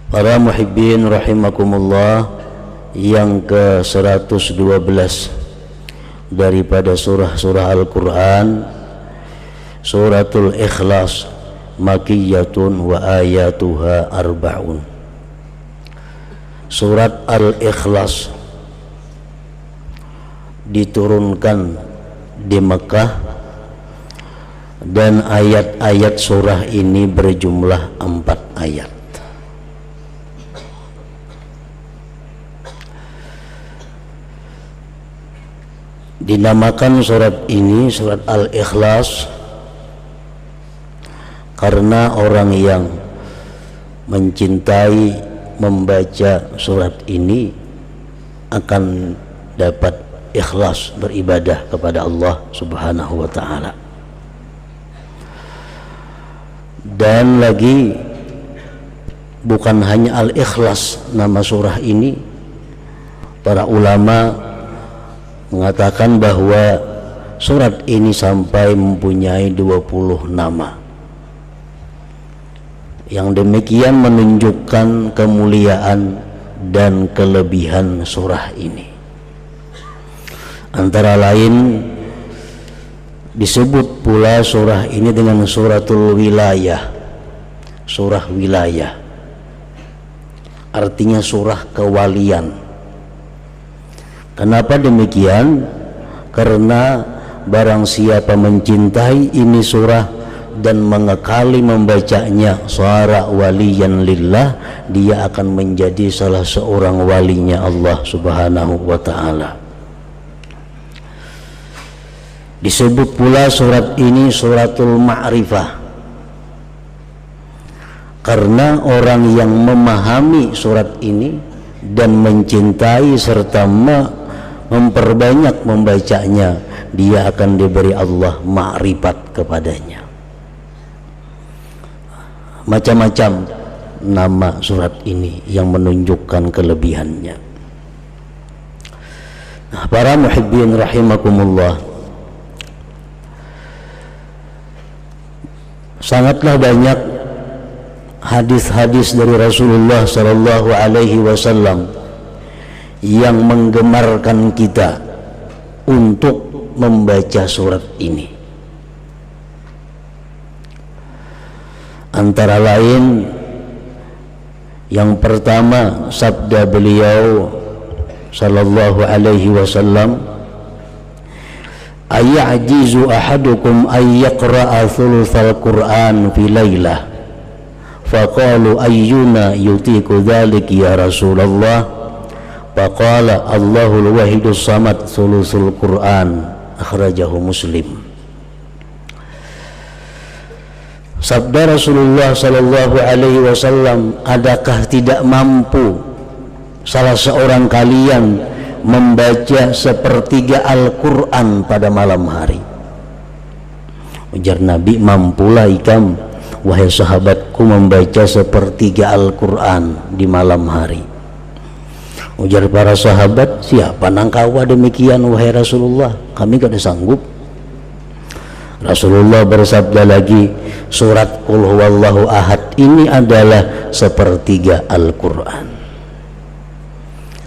Para muhibbin rahimakumullah, yang ke-112 daripada surah-surah Al-Quran, Suratul Ikhlas, Makiyyatun wa ayatuha arba'un. Surat Al-Ikhlas diturunkan di Mekah dan ayat-ayat surah ini berjumlah 4 ayat. Dinamakan surat ini surat Al-Ikhlas karena orang yang mencintai membaca surat ini akan dapat ikhlas beribadah kepada Allah Subhanahu wa ta'ala. Dan lagi bukan hanya Al-Ikhlas nama surah ini, para ulama mengatakan bahwa surat ini sampai mempunyai 20 nama. Yang demikian menunjukkan kemuliaan dan kelebihan surah ini. Antara lain disebut pula surah ini dengan suratul wilayah, surah wilayah, artinya surah kewalian. Kenapa demikian? Karena barang siapa mencintai ini surah dan mengekali membacanya sara waliyan lillah, dia akan menjadi salah seorang walinya Allah Subhanahu wa ta'ala. Disebut pula surat ini suratul ma'rifah karena orang yang memahami surat ini dan mencintai serta memperbanyak membacanya, dia akan diberi Allah ma'rifat kepadanya. Macam-macam nama surat ini yang menunjukkan kelebihannya. Nah, para muhibbin rahimakumullah, sangatlah banyak hadis-hadis dari Rasulullah sallallahu alaihi wasallam yang menggemarkan kita untuk membaca surat ini. Antara lain yang pertama sabda beliau sallallahu alaihi wasallam, ayajizu ahadukum ay yaqra'a thulutsal Qur'an fi lailah, faqalu ayyuna yutiku dzalik ya Rasulullah, faqala Allahul wahidus samad thulutsul Qur'an, akhrajahu Muslim. Sabda Rasulullah sallallahu alaihi wasallam, adakah tidak mampu salah seorang kalian membaca sepertiga Al-Quran pada malam hari? Ujar Nabi, mampulah ikam wahai sahabatku membaca sepertiga Al-Quran di malam hari. Ujar para sahabat, siapa nangkawa demikian wahai Rasulullah, kami gak ada sanggup. Rasulullah bersabda lagi, surat Qul huwallahu ahad ini adalah sepertiga Al-Quran.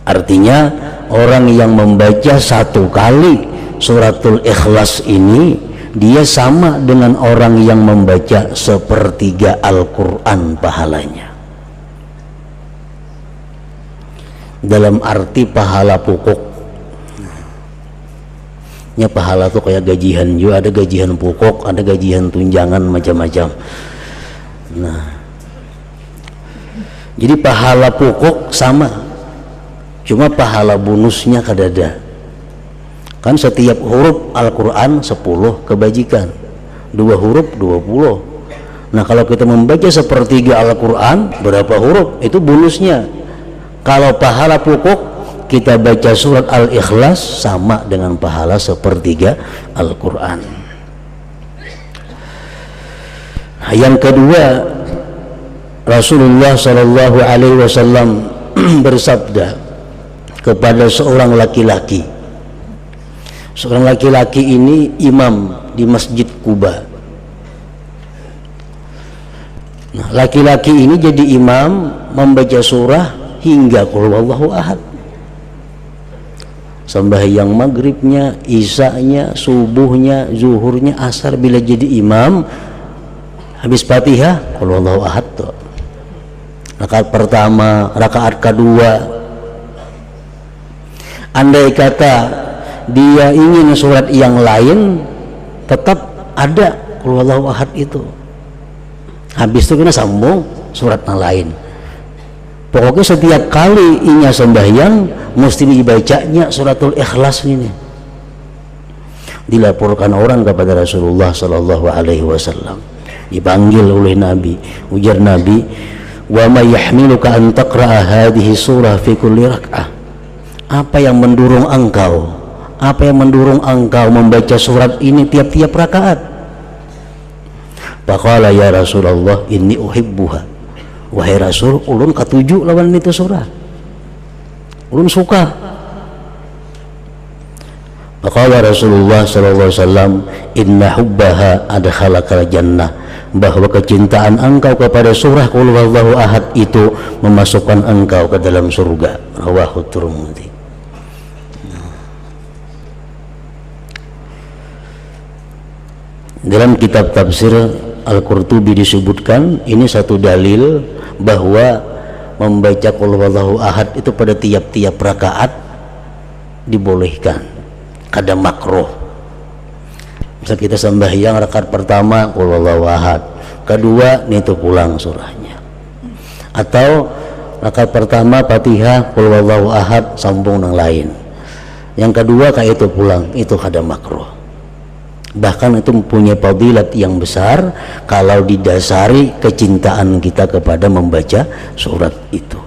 Artinya orang yang membaca satu kali suratul Ikhlas ini, dia sama dengan orang yang membaca sepertiga Al-Quran pahalanya. Dalam arti pahala pokok. Ya, pahala tuh kayak gajian juga, ada gajian pokok, ada gajian tunjangan, macam-macam. Nah, jadi pahala pokok sama, cuma pahala bonusnya kadada. Kan setiap huruf Al-Quran 10 kebajikan, 2 huruf 20. Nah, kalau kita membaca sepertiga Al-Quran, berapa huruf? Itu bonusnya. Kalau pahala pokok kita baca surat Al-Ikhlas sama dengan pahala sepertiga Al-Quran. Nah, yang kedua, Rasulullah sallallahu alaihi wasallam bersabda kepada seorang laki-laki. Seorang laki-laki ini imam di Masjid Quba. Nah, laki-laki ini jadi imam membaca surah hingga qul huwallahu ahad. Sembahyang maghribnya, isanya, subuhnya, zuhurnya, asar, bila jadi imam habis Fatihah qul huwallahu ahad tuh. Rakaat pertama, rakaat kedua, andai kata dia ingin surat yang lain, tetap ada qul huwallahu ahad itu. Habis itu kena sambung surat yang lain. Pokoknya setiap kali inya sembahyang mesti dibacanya suratul Ikhlas ini. Dilaporkan orang kepada Rasulullah sallallahu alaihi wasallam. Dipanggil oleh Nabi, ujar Nabi, "Wa ma yahmiluka an taqra'a hadhihi surah fi kulli rak'ah?" Apa yang mendorong engkau? Apa yang mendorong engkau membaca surat ini tiap-tiap rakaat? Faqala ya Rasulullah inni uhibbuha. Wahai Rasul, ulun katuju lawan itu surah. Ulun suka. Faqala Rasulullah sallallahu alaihi wasallam, inna hubbaha adkhalakal jannah. Bahwa kecintaan engkau kepada surah qul huwallahu ahad itu memasukkan engkau ke dalam surga. Rawahu Tirmidzi. Dalam kitab tafsir Al-Qurtubi disebutkan ini satu dalil bahwa membaca qul huwallahu ahad itu pada tiap-tiap rakaat dibolehkan, kada makruh. Misal kita sembahyang rakaat pertama qul huwallahu ahad, kedua itu pulang surahnya, atau rakaat pertama Fatihah qul huwallahu ahad sambung yang lain, yang kedua kayak itu pulang, itu kada makruh. Bahkan itu mempunyai fadilat yang besar kalau didasari kecintaan kita kepada membaca surat itu.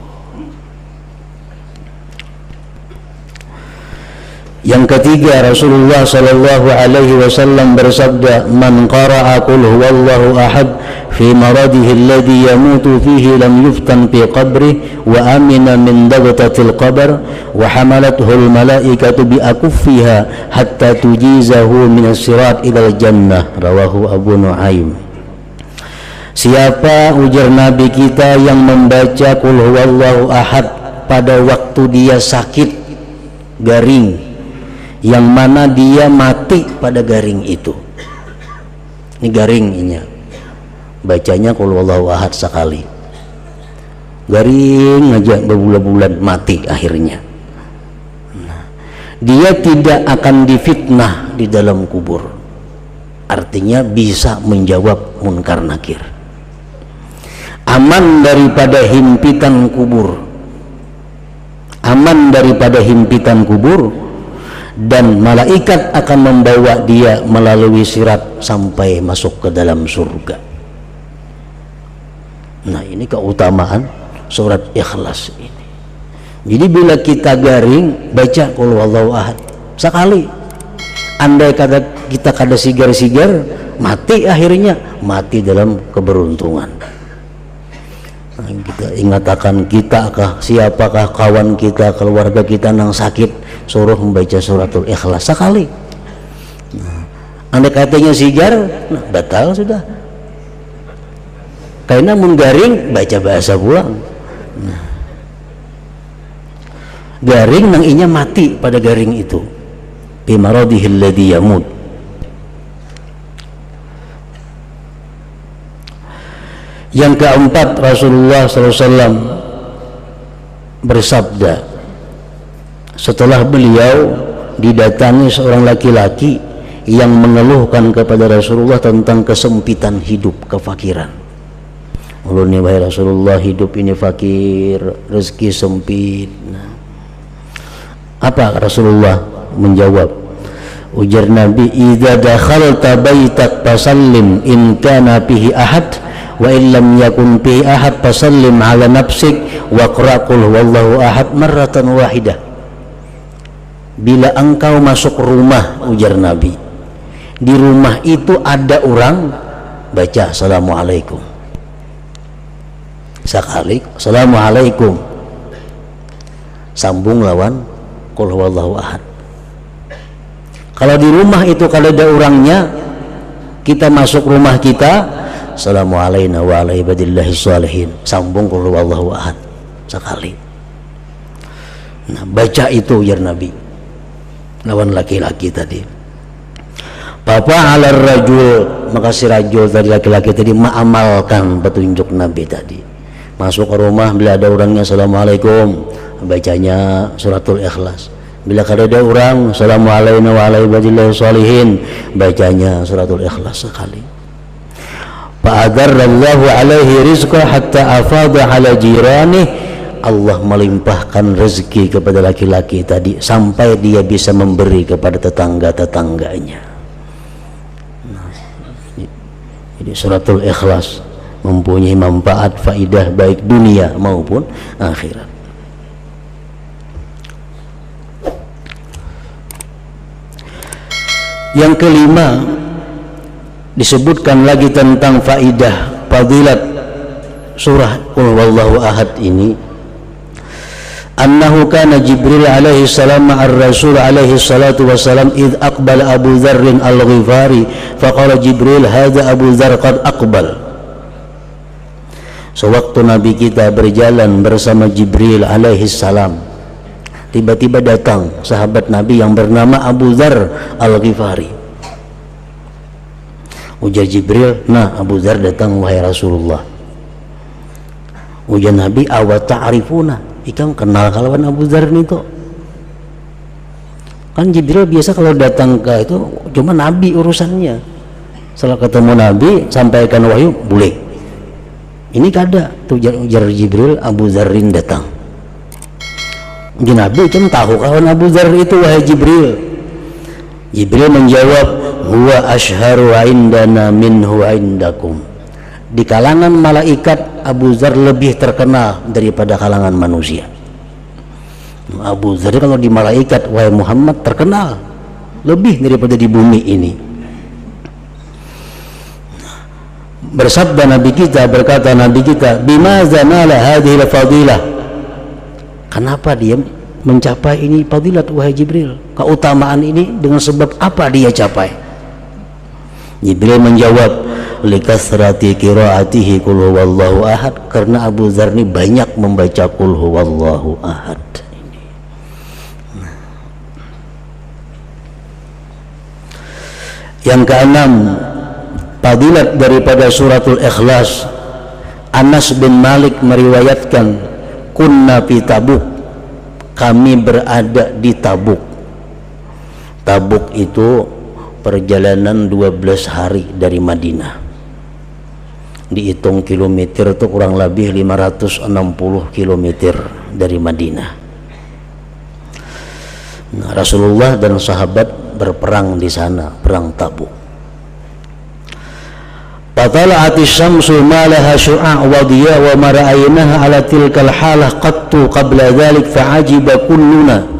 Yang ketiga, Rasulullah sallallahu alaihi wasallam bersabda, "Man qara'a qul huwallahu ahad fi maradihi alladhi yamutu fihi lam yuftan fi qabrihi wa amina min dagtatil qabr wa hamalathu al malaikatu bi akuffiha hatta tujizahu min as-sirat ila al-jannah." Rawahu Abu Nuaim. Siapa, ujar Nabi kita, yang membaca qul huwallahu ahad pada waktu dia sakit garing, yang mana dia mati pada garing itu. Ini garingnya, bacanya qul huwallahu ahad sekali, garing aja berbulan-bulan, mati akhirnya. Dia tidak akan difitnah di dalam kubur, artinya bisa menjawab munkar nakir, aman daripada himpitan kubur, aman daripada himpitan kubur, dan malaikat akan membawa dia melalui sirat sampai masuk ke dalam surga. Nah, ini keutamaan surat Ikhlas ini. Jadi bila kita garing baca qul huwallahu ahad sekali, andai kata kita kada sigar-sigar, mati akhirnya, mati dalam keberuntungan. Nah, kita ingatakan kita kah, siapakah kawan kita, keluarga kita nang sakit, suruh membaca suratul Ikhlas sekali. Nah, andai katanya sigar, nah, batal sudah. Karena mun garing baca bahasa pulang. Nah, garing nang inya mati pada garing itu. Bi maradihi alladhi yamut. Yang keempat, Rasulullah SAW bersabda setelah beliau didatangi seorang laki-laki yang mengeluhkan kepada Rasulullah tentang kesempitan hidup, kefakiran. Ulun, wahai Rasulullah, hidup ini fakir, rezeki sempit. Nah, apa Rasulullah menjawab? Ujar Nabi, "Idza dakhalta baitak fasallim in kana fihi ahad wa illam yakun fihi ahad fasallim ala nafsik wa qra qul huwallahu ahad marratan wahidah." Bila engkau masuk rumah, ujar Nabi, di rumah itu ada orang, baca assalamualaikum sekali, assalamualaikum, sambung lawan qul huwallahu ahad. Kalau di rumah itu kalau ada orangnya, kita masuk rumah kita, Assalamu alaina wa ala ibadillahi sholihin, sambung qul huwallahu ahad sekali. Nah, baca itu ya Nabi lawan laki-laki tadi. Papa alar rajul, maka si rajul tadi, laki-laki tadi mengamalkan petunjuk Nabi tadi. Masuk ke rumah, bila ada orangnya assalamualaikum, bacanya suratul Ikhlas. Bila ada orang assalamu alaina wa ala ibadillahi sholihin, bacanya suratul Ikhlas sekali. Fa'adarrallahu alaihi rizqa hatta afada ala jiranih, Allah melimpahkan rezeki kepada laki-laki tadi sampai dia bisa memberi kepada tetangga-tetangganya. Nah, jadi suratul Ikhlas mempunyai manfaat faidah baik dunia maupun akhirat. Yang kelima, disebutkan lagi tentang faidah fadilat surah Qul Huwallahu Ahad ini. Annahu kana Jibril alaihi salam ma'ar Rasul alaihi salatu wassalam id aqbala Abu Dzarr al-Ghifari faqala Jibril hadza Abu Dzarr qad aqbal. Sewaktu Nabi kita berjalan bersama Jibril alaihi salam, tiba-tiba datang sahabat Nabi yang bernama Abu Dzarr al-Ghifari. Ujar Jibril, nah Abu Dzarr datang wahai Rasulullah. Ujar Nabi, awa ta'rifuna, ikam kenal kalawan Abu Dzarr itu? Kan Jibril biasa kalau datang ke itu cuma Nabi urusannya. Setelah ketemu Nabi sampaikan wahyu boleh. Ini kada tuh ujar Jibril, Abu Dzarrin datang. Nabi kan tahu kawan Abu Dzarr itu wahai Jibril. Jibril menjawab, huwa ashharu indana minhu indakum. Di kalangan malaikat Abu Dzarr lebih terkenal daripada kalangan manusia. Abu Dzarr kalau di malaikat wahai Muhammad terkenal lebih daripada di bumi ini. Bersabda Nabi kita, berkata Nabi kita, bimaza nala hadhil fadilah, kenapa dia mencapai ini fadilat wahai Jibril, keutamaan ini dengan sebab apa dia capai? Jibril menjawab, likasrati qiraatihi qul huwallahu ahad, karena Abu Dzarr ini banyak membaca qul huwallahu ahad ini. Yang keenam, fadilat daripada suratul Ikhlas. Anas bin Malik meriwayatkan, kunna fi Tabuk, kami berada di Tabuk. Tabuk itu perjalanan 12 hari dari Madinah. Dihitung kilometer itu kurang lebih 560 kilometer dari Madinah. Nah, Rasulullah dan sahabat berperang di sana, perang Tabuk. Fatala'ati syamsu ma laha syu'a' wa diya wa ma ra'aynaha ala tilkal halah qattu qabla dhalik fa'ajiba kulluna.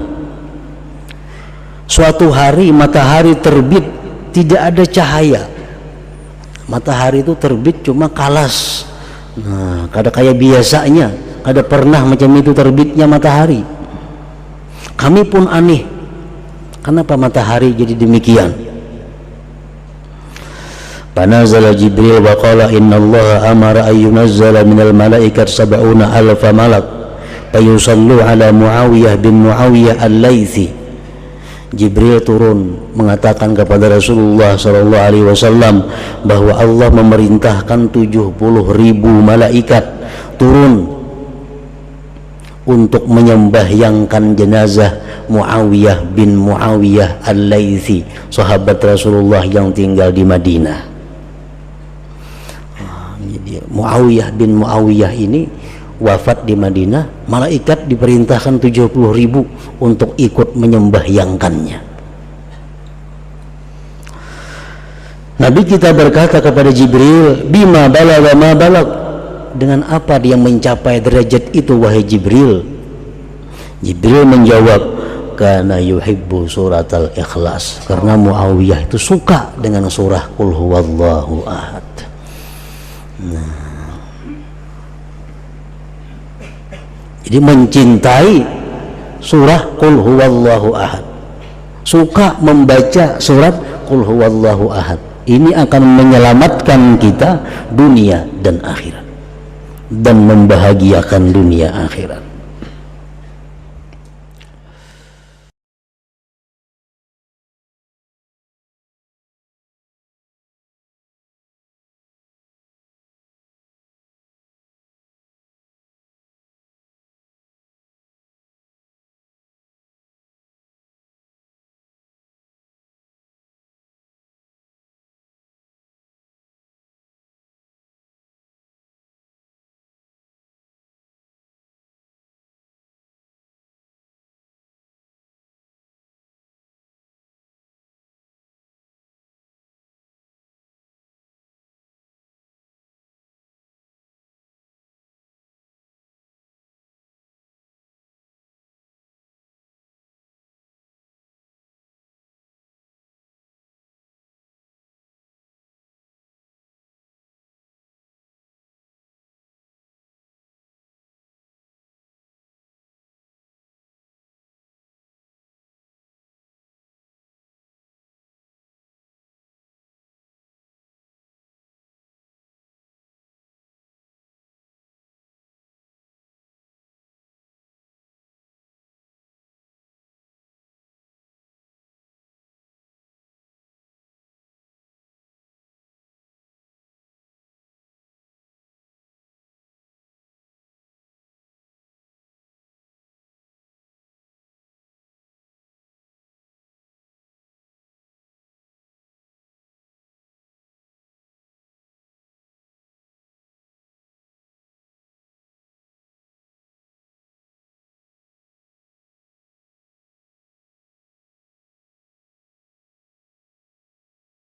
Suatu hari matahari terbit, tidak ada cahaya. Matahari itu terbit cuma kalas. Nah, kada kayak biasanya, kada pernah macam itu terbitnya matahari. Kami pun aneh, kenapa matahari jadi demikian? Panazala Jibril wa qala innallaha amara an yunazzala minal malaikat sab'una alfa malak fayusallu ala Muawiyah bin Muawiyah al-Laythi. Jibril turun mengatakan kepada Rasulullah SAW bahwa Allah memerintahkan 70.000 malaikat turun untuk menyembahyangkan jenazah Muawiyah bin Muawiyah al-Laythi, sahabat Rasulullah yang tinggal di Madinah. Muawiyah bin Muawiyah ini wafat di Madinah, malaikat diperintahkan 70.000 untuk ikut menyembahyangkannya. Nabi kita berkata kepada Jibril, bima balagha ma balag, dengan apa dia mencapai derajat itu wahai Jibril? Jibril menjawab, kana yuhibbu suratal Ikhlas, karena Muawiyah itu suka dengan surah Qul Huwallahu Ahad. Nah, jadi mencintai surah Qul Huwallahu Ahad, suka membaca surat Qul Huwallahu Ahad. Ini akan menyelamatkan kita dunia dan akhirat, dan membahagiakan dunia akhirat.